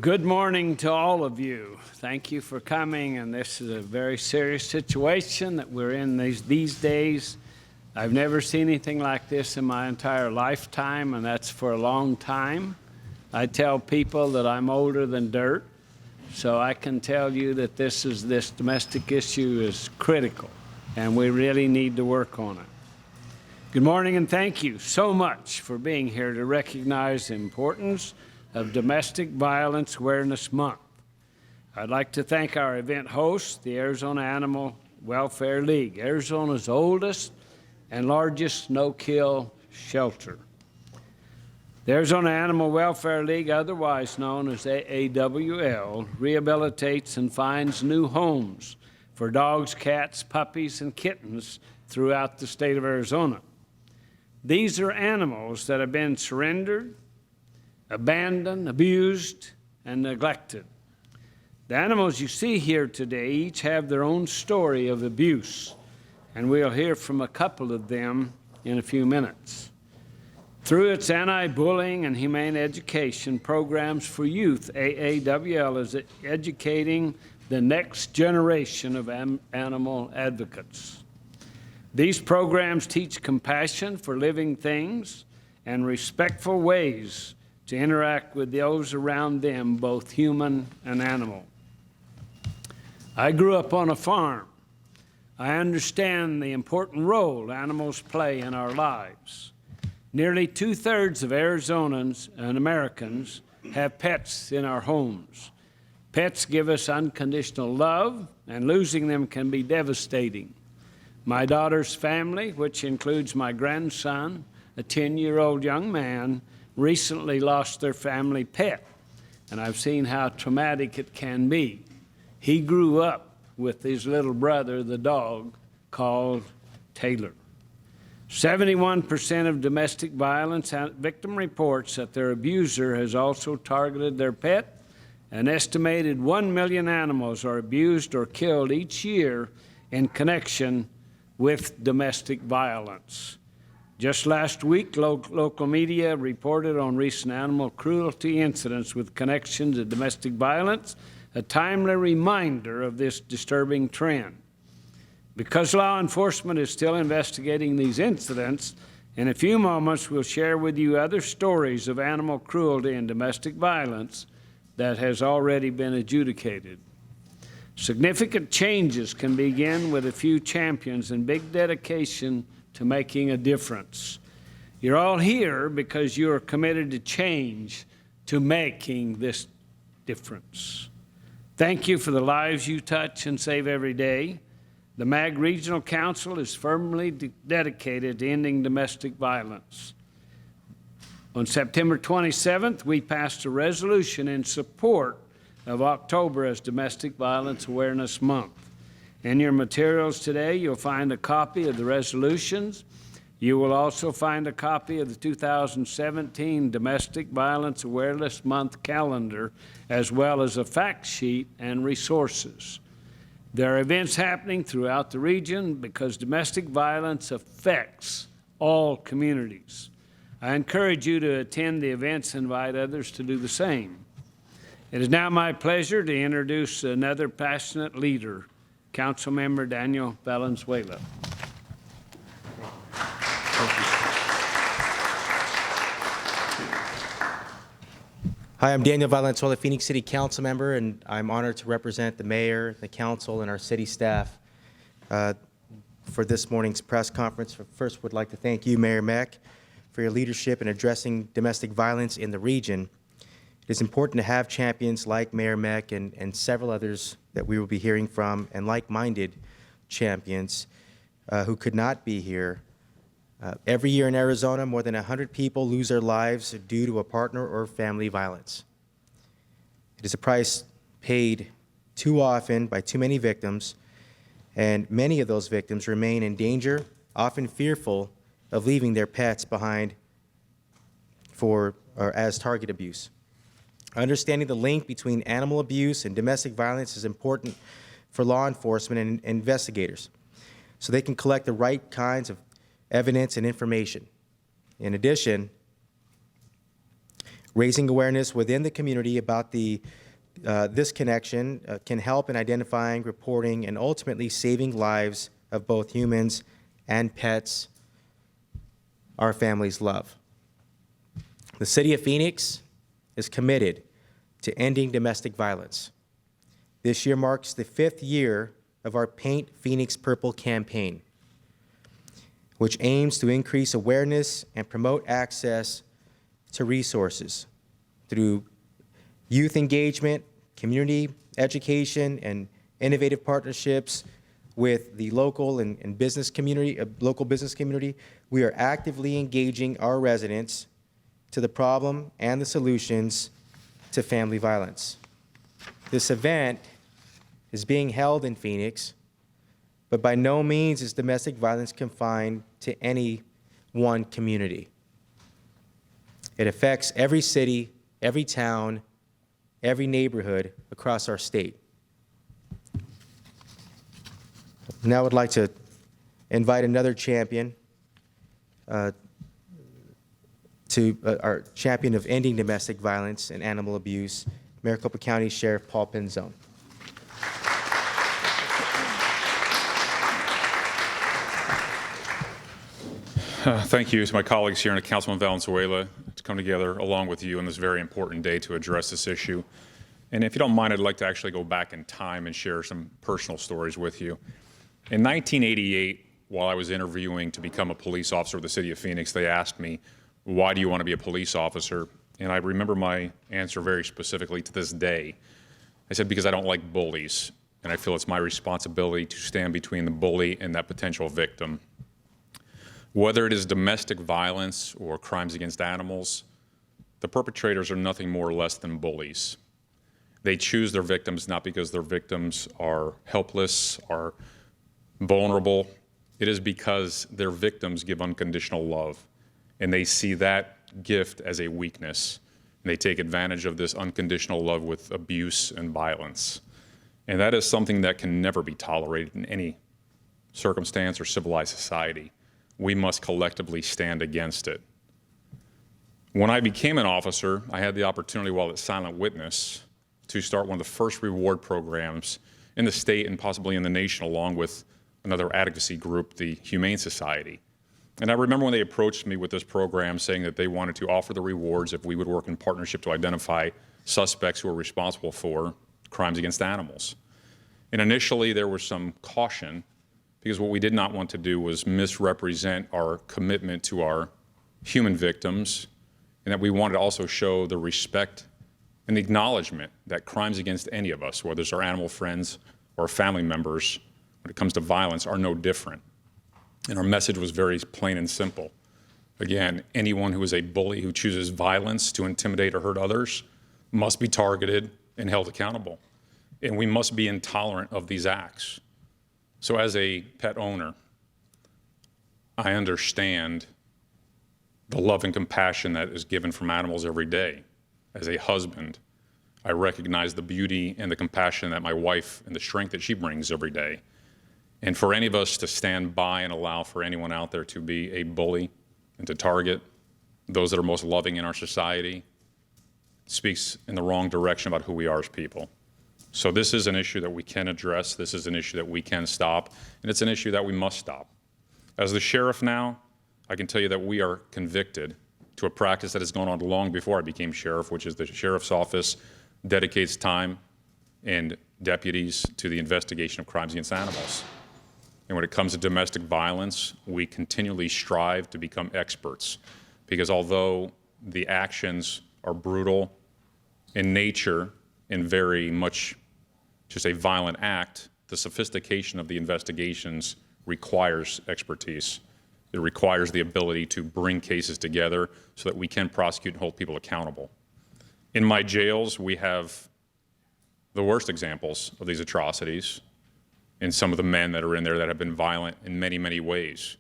Good morning to all of you. Thank you for coming, and this is a very serious situation that we're in these days. I've never seen anything like this in my entire lifetime, and that's for a long time. I tell people that I'm older than dirt, so I can tell you that this domestic issue is critical, and we really need to work on it. Good morning, and thank you so much for being here to recognize the importance of Domestic Violence Awareness Month. I'd like to thank our event host, the Arizona Animal Welfare League, Arizona's oldest and largest no-kill shelter. The Arizona Animal Welfare League, otherwise known as AAWL, rehabilitates and finds new homes for dogs, cats, puppies, and kittens throughout the state of Arizona. These are animals that have been surrendered, abandoned, abused, and neglected. The animals you see here today each have their own story of abuse, and we'll hear from a couple of them in a few minutes. Through its anti-bullying and humane education programs for youth, AAWL is educating the next generation of animal advocates. These programs teach compassion for living things and respectful ways to interact with those around them, both human and animal. I grew up on a farm. I understand the important role animals play in our lives. Nearly 2/3 of Arizonans and Americans have pets in our homes. Pets give us unconditional love, and losing them can be devastating. My daughter's family, which includes my grandson, a 10-year-old young man, recently lost their family pet, and I've seen how traumatic it can be. He grew up with his little brother, the dog, called Taylor. 71% of domestic violence victim reports that their abuser has also targeted their pet. An estimated 1 million animals are abused or killed each year in connection with domestic violence. Just last week, local media reported on recent animal cruelty incidents with connection to domestic violence, a timely reminder of this disturbing trend. Because law enforcement is still investigating these incidents, in a few moments we'll share with you other stories of animal cruelty and domestic violence that has already been adjudicated. Significant changes can begin with a few champions and big dedication to making a difference. You're all here because you are committed to change, to making this difference. Thank you for the lives you touch and save every day. The MAG Regional Council is firmly dedicated to ending domestic violence. On September 27th, we passed a resolution in support of October as Domestic Violence Awareness Month. In your materials today, you'll find a copy of the resolutions. You will also find a copy of the 2017 Domestic Violence Awareness Month calendar, as well as a fact sheet and resources. There are events happening throughout the region because domestic violence affects all communities. I encourage you to attend the events and invite others to do the same. It is now my pleasure to introduce another passionate leader, Councilmember Daniel Valenzuela. Hi, I'm Daniel Valenzuela, Phoenix City Council member, and I'm honored to represent the mayor, the council, and our city staff for this morning's press conference. First, would like to thank you, Mayor Meck, for your leadership in addressing domestic violence in the region. It is important to have champions like Mayor Meck and several others that we will be hearing from, and like-minded champions who could not be here. Every year in Arizona, more than 100 people lose their lives due to a partner or family violence. It is a price paid too often by too many victims, and many of those victims remain in danger, often fearful of leaving their pets behind as target abuse. Understanding the link between animal abuse and domestic violence is important for law enforcement and investigators, so they can collect the right kinds of evidence and information. In addition, Raising awareness within the community about this connection can help in identifying, reporting, and ultimately saving lives of both humans and pets our families love. The City of Phoenix is committed to ending domestic violence. This year marks the 5th year of our Paint Phoenix Purple campaign, which aims to increase awareness and promote access to resources through youth engagement, community education, and innovative partnerships with the local and business community, local business community. We are actively engaging our residents to the problem and the solutions to family violence. This event is being held in Phoenix, but by no means is domestic violence confined to any one community. It affects every city, every town, every neighborhood across our state. Now I would like to invite another champion, our champion of ending domestic violence and animal abuse, Maricopa County Sheriff Paul Pinzone. Thank you to my colleagues here and to Councilman Valenzuela to come together along with you on this very important day to address this issue. And if you don't mind, I'd like to actually go back in time and share some personal stories with you. In 1988, while I was interviewing to become a police officer of the City of Phoenix, they asked me, why do you want to be a police officer? And I remember my answer very specifically to this day. I said, because I don't like bullies, and I feel it's my responsibility to stand between the bully and that potential victim. Whether it is domestic violence or crimes against animals, the perpetrators are nothing more or less than bullies. They choose their victims not because their victims are helpless, are vulnerable. It is because their victims give unconditional love, and they see that gift as a weakness. And they take advantage of this unconditional love with abuse and violence. And that is something that can never be tolerated in any circumstance or civilized society. We must collectively stand against it. When I became an officer, I had the opportunity while at Silent Witness to start one of the first reward programs in the state and possibly in the nation, along with another advocacy group, the Humane Society. And I remember when they approached me with this program saying that they wanted to offer the rewards if we would work in partnership to identify suspects who are responsible for crimes against animals. And initially there was some caution, because what we did not want to do was misrepresent our commitment to our human victims, and that we wanted to also show the respect and the acknowledgement that crimes against any of us, whether it's our animal friends or family members, when it comes to violence, are no different. And our message was very plain and simple. Again, anyone who is a bully who chooses violence to intimidate or hurt others must be targeted and held accountable. And we must be intolerant of these acts. So as a pet owner, I understand the love and compassion that is given from animals every day. As a husband, I recognize the beauty and the compassion that my wife and the strength that she brings every day. And for any of us to stand by and allow for anyone out there to be a bully and to target those that are most loving in our society speaks in the wrong direction about who we are as people. So this is an issue that we can address. This is an issue that we can stop, and it's an issue that we must stop. As the sheriff now, I can tell you that we are convicted to a practice that has gone on long before I became sheriff, which is the sheriff's office dedicates time and deputies to the investigation of crimes against animals. And when it comes to domestic violence, we continually strive to become experts, because although the actions are brutal in nature and very much just a violent act, the sophistication of the investigations requires expertise. It requires the ability to bring cases together so that we can prosecute and hold people accountable. In my jails, we have the worst examples of these atrocities and some of the men that are in there that have been violent in many, many ways.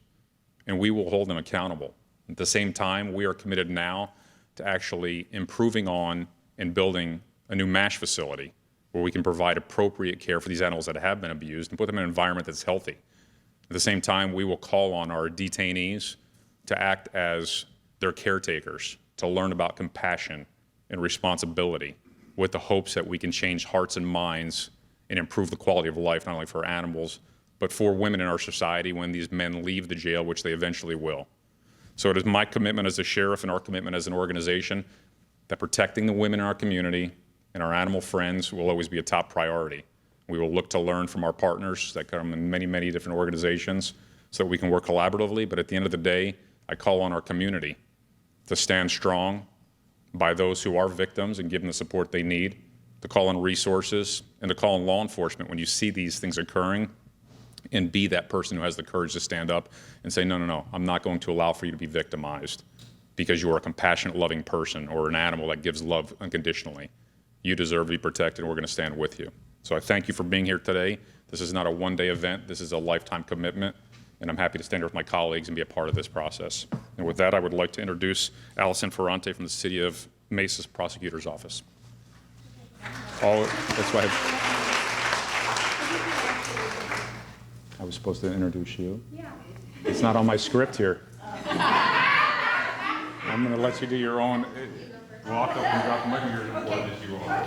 And we will hold them accountable. At the same time, we are committed now to actually improving on and building a new MASH facility where we can provide appropriate care for these animals that have been abused and put them in an environment that's healthy. At the same time, we will call on our detainees to act as their caretakers, to learn about compassion and responsibility with the hopes that we can change hearts and minds and improve the quality of life, not only for animals, but for women in our society when these men leave the jail, which they eventually will. So it is my commitment as a sheriff and our commitment as an organization that protecting the women in our community and our animal friends will always be a top priority. We will look to learn from our partners that come in many, many different organizations so that we can work collaboratively. But at the end of the day, I call on our community to stand strong by those who are victims and give them the support they need, to call on resources, and to call on law enforcement when you see these things occurring, and be that person who has the courage to stand up and say, no, no, no, I'm not going to allow for you to be victimized because you are a compassionate, loving person or an animal that gives love unconditionally. You deserve to be protected, and we're going to stand with you. So I thank you for being here today. This is not a one-day event. This is a lifetime commitment, and I'm happy to stand here with my colleagues and be a part of this process. And with that, I would like to introduce Allison Ferrante from the City of Mesa's Prosecutor's Office. That's why I was supposed to introduce you. Yeah. It's not on my script here. I'm going to let you do your own walk up and drop the mic. You're as important as you are.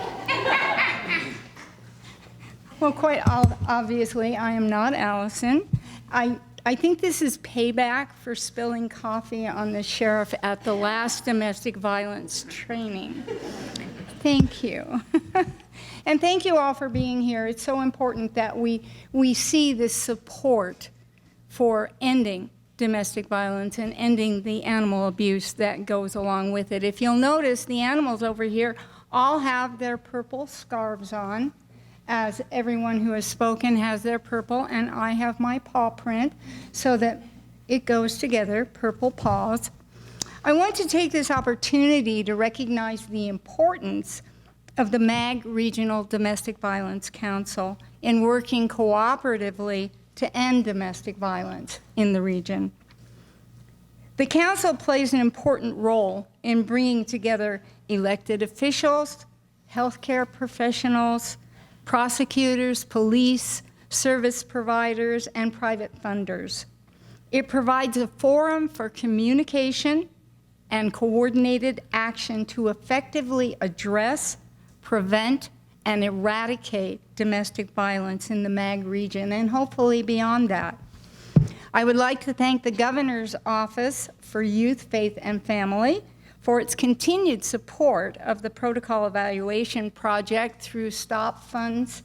Well, quite obviously, I am not Allison. I think this is payback for spilling coffee on the sheriff at the last domestic violence training. Thank you. And thank you all for being here. It's so important that we see this support for ending domestic violence and ending the animal abuse that goes along with it. If you'll notice, the animals over here all have their purple scarves on, as everyone who has spoken has their purple, and I have my paw print so that it goes together, purple paws. I want to take this opportunity to recognize the importance of the MAG Regional Domestic Violence Council in working cooperatively to end domestic violence in the region. The council plays an important role in bringing together elected officials, healthcare professionals, prosecutors, police, service providers, and private funders. It provides a forum for communication and coordinated action to effectively address, prevent, and eradicate domestic violence in the MAG region, and hopefully beyond that. I would like to thank the Governor's Office for Youth, Faith, and Family for its continued support of the Protocol Evaluation Project through STOP funds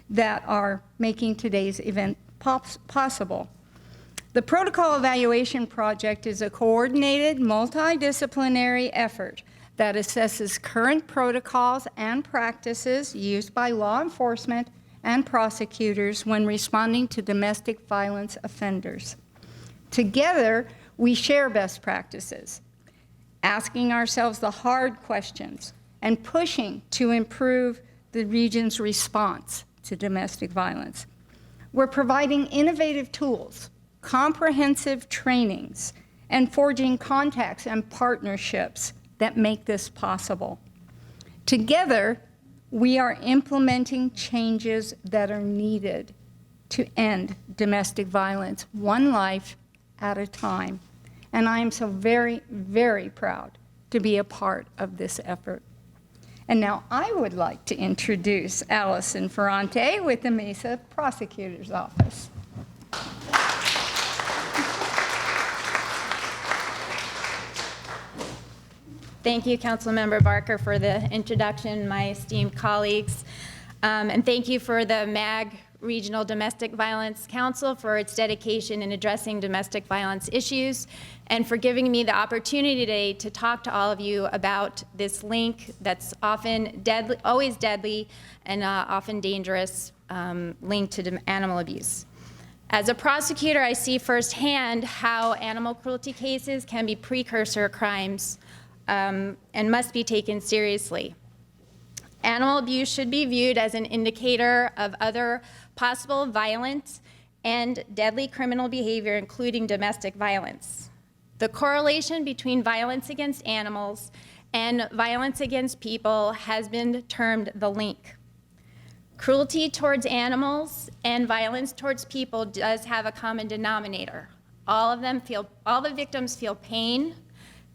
that are making today's event possible. The Protocol Evaluation Project is a coordinated, multidisciplinary effort that assesses current protocols and practices used by law enforcement and prosecutors when responding to domestic violence offenders. Together, we share best practices, asking ourselves the hard questions and pushing to improve the region's response to domestic violence. We're providing innovative tools, comprehensive trainings, and forging contacts and partnerships that make this possible. Together, we are implementing changes that are needed to end domestic violence, one life at a time. And I am so very, very proud to be a part of this effort. And now I would like to introduce Allison Ferrante with the Mesa Prosecutor's Office. Thank you, Councilmember Barker, for the introduction, my esteemed colleagues. And thank you for the MAG Regional Domestic Violence Council for its dedication in addressing domestic violence issues, and for giving me the opportunity today to talk to all of you about this link that's often deadly, always deadly, and often dangerous link to animal abuse. As a prosecutor, I see firsthand how animal cruelty cases can be precursor crimes and must be taken seriously. Animal abuse should be viewed as an indicator of other possible violent and deadly criminal behavior, including domestic violence. The correlation between violence against animals and violence against people has been termed the link. Cruelty towards animals and violence towards people does have a common denominator. All the victims feel pain.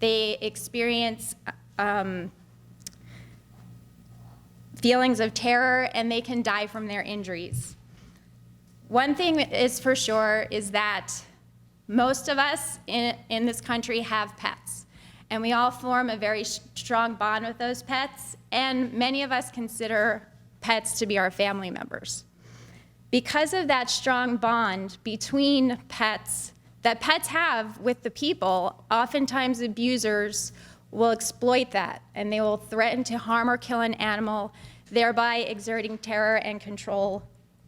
They experience feelings of terror, and they can die from their injuries. One thing is for sure is that most of us in this country have pets, and we all form a very strong bond with those pets, and many of us consider pets to be our family members. Because of that strong bond between pets that pets have with the people, oftentimes abusers will exploit that, and they will threaten to harm or kill an animal, thereby exerting terror and control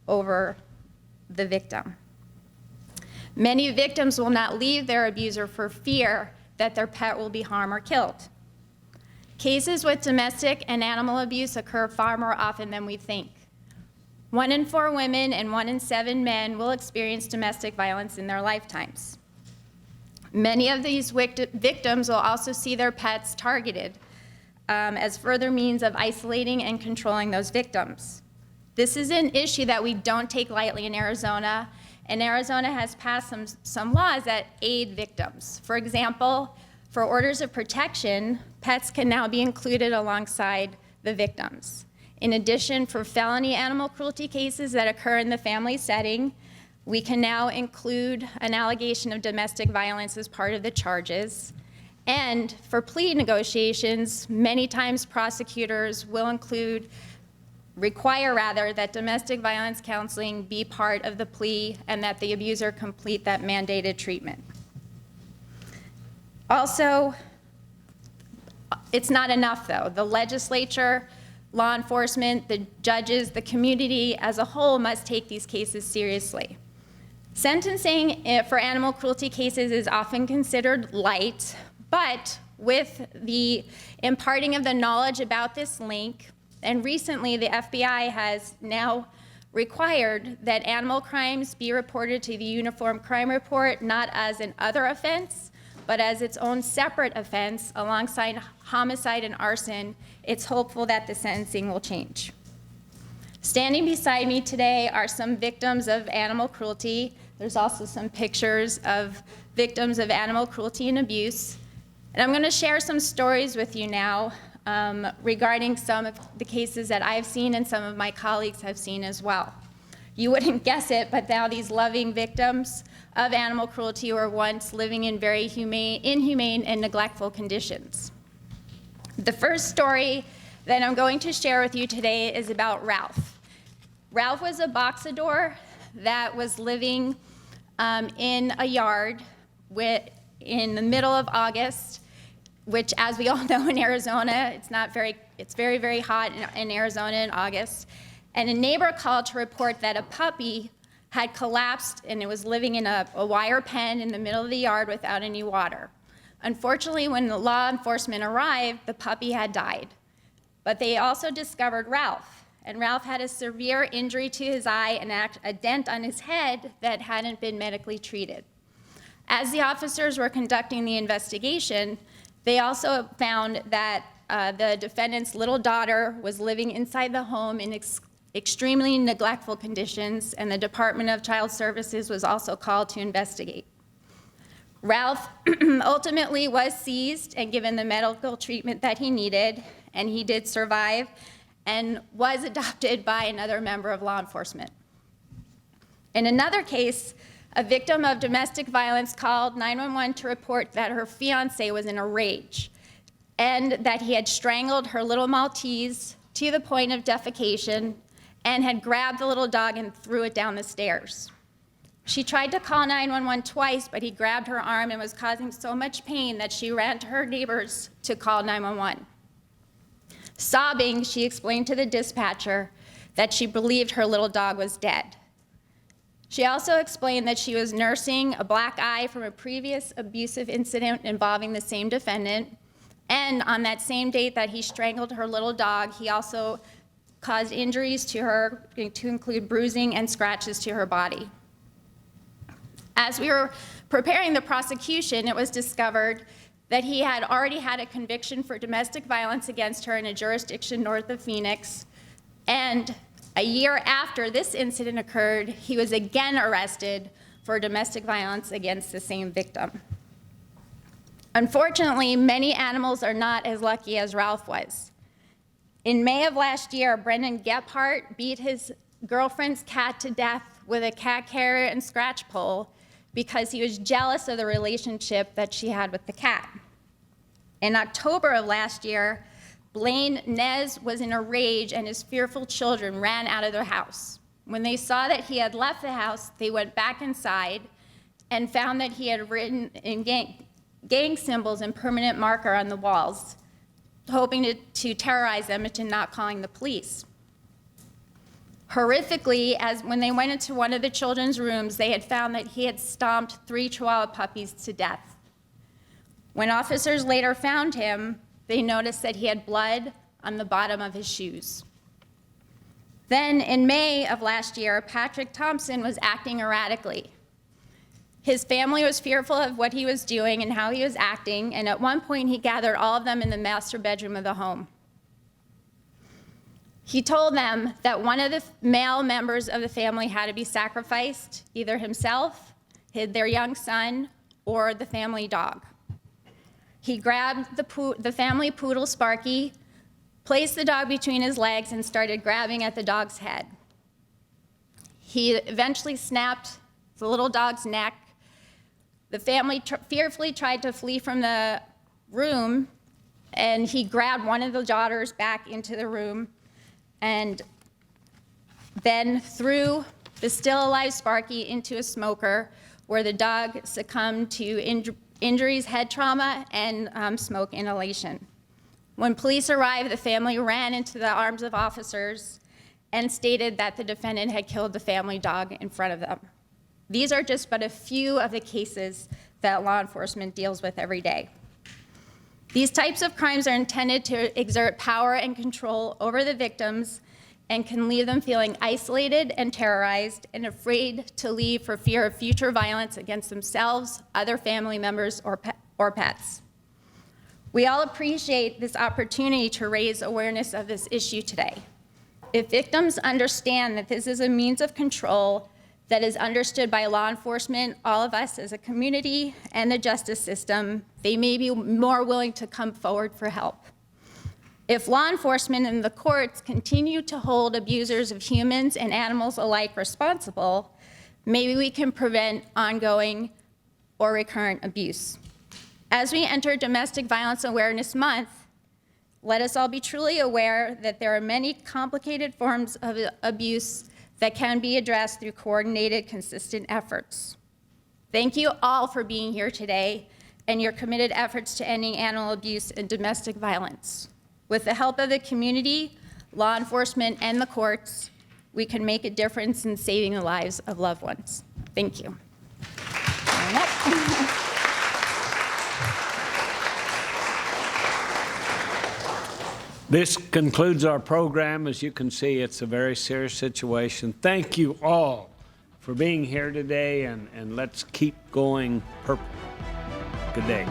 over the victim. Many victims will not leave their abuser for fear that their pet will be harmed or killed. Cases with domestic and animal abuse occur far more often than we think. 1 in 4 women and 1 in 7 men will experience domestic violence in their lifetimes. Many of these victims will also see their pets targeted as further means of isolating and controlling those victims. This is an issue that we don't take lightly in Arizona, and Arizona has passed some laws that aid victims. For example, for orders of protection, pets can now be included alongside the victims. In addition, for felony animal cruelty cases that occur in the family setting, we can now include an allegation of domestic violence as part of the charges. And for plea negotiations, many times prosecutors will require that domestic violence counseling be part of the plea and that the abuser complete that mandated treatment. Also, it's not enough though. The legislature, law enforcement, the judges, the community as a whole must take these cases seriously. Sentencing for animal cruelty cases is often considered light, but with the imparting of the knowledge about this link, and recently the FBI has now required that animal crimes be reported to the Uniform Crime Report not as an other offense, but as its own separate offense alongside homicide and arson, it's hopeful that the sentencing will change. Standing beside me today are some victims of animal cruelty. There's also some pictures of victims of animal cruelty and abuse. And I'm going to share some stories with you now regarding some of the cases that I've seen and some of my colleagues have seen as well. You wouldn't guess it, but now these loving victims of animal cruelty were once living in very inhumane and neglectful conditions. The first story that I'm going to share with you today is about Ralph. Ralph was a boxador that was living in a yard in the middle of August, which, as we all know in Arizona, it's very, very hot in Arizona in August. And a neighbor called to report that a puppy had collapsed and it was living in a wire pen in the middle of the yard without any water. Unfortunately, when the law enforcement arrived, the puppy had died. But they also discovered Ralph, and Ralph had a severe injury to his eye and a dent on his head that hadn't been medically treated. As the officers were conducting the investigation, they also found that the defendant's little daughter was living inside the home in extremely neglectful conditions, and the Department of Child Services was also called to investigate. Ralph ultimately was seized and given the medical treatment that he needed, and he did survive and was adopted by another member of law enforcement. In another case, a victim of domestic violence called 911 to report that her fiance was in a rage and that he had strangled her little Maltese to the point of defecation and had grabbed the little dog and threw it down the stairs. She tried to call 911 twice, but he grabbed her arm and was causing so much pain that she ran to her neighbors to call 911. Sobbing, she explained to the dispatcher that she believed her little dog was dead. She also explained that she was nursing a black eye from a previous abusive incident involving the same defendant, and on that same date that he strangled her little dog, he also caused injuries to her, to include bruising and scratches to her body. As we were preparing the prosecution, it was discovered that he had already had a conviction for domestic violence against her in a jurisdiction north of Phoenix, and a year after this incident occurred, he was again arrested for domestic violence against the same victim. Unfortunately, many animals are not as lucky as Ralph was. In May of last year, Brendan Gephardt beat his girlfriend's cat to death with a cat carrier and scratch pole because he was jealous of the relationship that she had with the cat. In October of last year, Blaine Nez was in a rage and his fearful children ran out of their house. When they saw that he had left the house, they went back inside and found that he had written in gang symbols and permanent marker on the walls, hoping to terrorize them into not calling the police. Horrifically, as when they went into one of the children's rooms, they had found that he had stomped 3 Chihuahua puppies to death. When officers later found him, they noticed that he had blood on the bottom of his shoes. Then in May of last year, Patrick Thompson was acting erratically. His family was fearful of what he was doing and how he was acting, and at one point he gathered all of them in the master bedroom of the home. He told them that one of the male members of the family had to be sacrificed, either himself, their young son, or the family dog. He grabbed the family poodle, Sparky, placed the dog between his legs, and started grabbing at the dog's head. He eventually snapped the little dog's neck. The family fearfully tried to flee from the room, and he grabbed one of the daughters back into the room and then threw the still alive Sparky into a smoker where the dog succumbed to injuries, head trauma, and smoke inhalation. When police arrived, the family ran into the arms of officers and stated that the defendant had killed the family dog in front of them. These are just but a few of the cases that law enforcement deals with every day. These types of crimes are intended to exert power and control over the victims and can leave them feeling isolated and terrorized and afraid to leave for fear of future violence against themselves, other family members, or pets. We all appreciate this opportunity to raise awareness of this issue today. If victims understand that this is a means of control that is understood by law enforcement, all of us as a community, and the justice system, they may be more willing to come forward for help. If law enforcement and the courts continue to hold abusers of humans and animals alike responsible, maybe we can prevent ongoing or recurrent abuse. As we enter Domestic Violence Awareness Month, let us all be truly aware that there are many complicated forms of abuse that can be addressed through coordinated, consistent efforts. Thank you all for being here today and your committed efforts to ending animal abuse and domestic violence. With the help of the community, law enforcement, and the courts, we can make a difference in saving the lives of loved ones. Thank you. This concludes our program. As you can see, it's a very serious situation. Thank you all for being here today, and let's keep going purple. Good day.